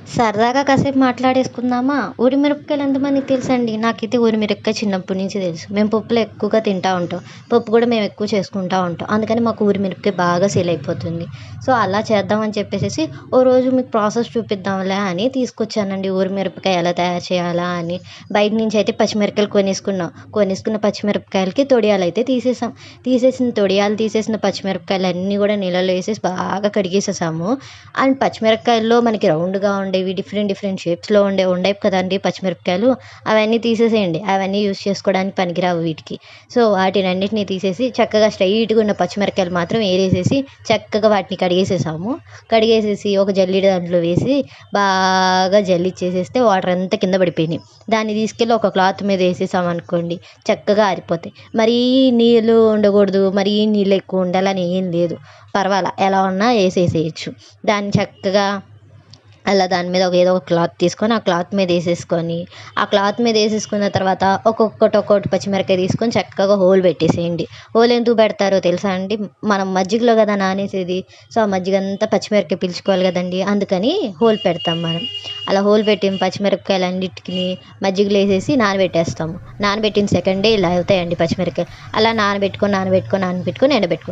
సరదాగా కాసేపు మాట్లాడేసుకుందామా? ఊరిమిరపకాయలు ఎంతమందికి తెలుసండి? నాకైతే ఊరిమిరపకాయ చిన్నప్పటి నుంచి తెలుసు. మేము పప్పులో ఎక్కువగా తింటా ఉంటాం. పప్పు కూడా మేము ఎక్కువ చేసుకుంటా ఉంటాం. అందుకని మాకు ఊరిమిరపకాయ బాగా సేల్ అయిపోతుంది. సో, అలా చేద్దామని చెప్పేసేసి ఓ రోజు మీకు ప్రాసెస్ చూపిద్దాంలే అని తీసుకొచ్చానండి ఊరిమిరపకాయ ఎలా తయారు చేయాలా అని. బయట నుంచి అయితే పచ్చిమిరపకాయలు కొనేసుకున్నాం. కొనేసుకున్న పచ్చిమిరపకాయలకి తొడియాలైతే తీసేసాం. తీసేసిన పచ్చిమిరపకాయలన్నీ కూడా నీళ్ళలో ఏసేసి బాగా కడిగేసేసాము. అండ్ పచ్చిమిరపకాయల్లో మనకి రౌండ్‌గా ఉండేవి డిఫరెంట్ డిఫరెంట్ షేప్స్‌లో ఉండేవి కదండీ పచ్చిమిరపకాయలు. అవన్నీ తీసేసేయండి. అవన్నీ యూజ్ చేసుకోవడానికి పనికిరావు వీటికి. సో, వాటినన్నిటిని తీసేసి చక్కగా స్ట్రెయిట్‌గా ఉన్న పచ్చిమిరపకాయలు మాత్రం ఏరేసేసి చక్కగా వాటిని కడిగేసేసాము. కడిగేసేసి ఒక జల్లెడ దాంట్లో వేసి బాగా జల్లిచ్చేసేస్తే వాటర్ అంతా కింద పడిపోయినాయి. దాన్ని తీసుకెళ్ళి ఒక క్లాత్ మీద ఏసేసామనుకోండి చక్కగా ఆరిపోతాయి. మరీ నీళ్ళు ఉండకూడదు, మరీ నీళ్ళు ఎక్కువ ఉండాలని ఏం లేదు. పర్వాలా ఎలా ఉన్నా ఏసేసేయొచ్చు. దాన్ని చక్కగా అలా దాని మీద ఏదో ఒక క్లాత్ తీసుకొని ఆ క్లాత్ మీద ఏసేసుకొని, ఆ క్లాత్ మీద ఏసేసుకున్న తర్వాత ఒక్కొక్కటి పచ్చిమిరపకాయ తీసుకొని చక్కగా హోల్ పెట్టేసేయండి. హోల్ ఎందుకు పెడతారో తెలుసా అండి? మనం మజ్జిగలో కదా నానేసేది. సో, ఆ మజ్జిగంతా పచ్చిమిరపకాయ పీల్చుకోవాలి కదండీ! అందుకని హోల్ పెడతాం మనం. అలా హోల్ పెట్టిన పచ్చిమిరపకాయలన్నిటిని మజ్జిగలో ఏసేసి నానబెట్టేస్తాము. నానబెట్టిన సెకండే ఇలా అవుతాయండి పచ్చిమిరపకాయలు. అలా నానబెట్టుకొని ఎండబెట్టుకుంటాం.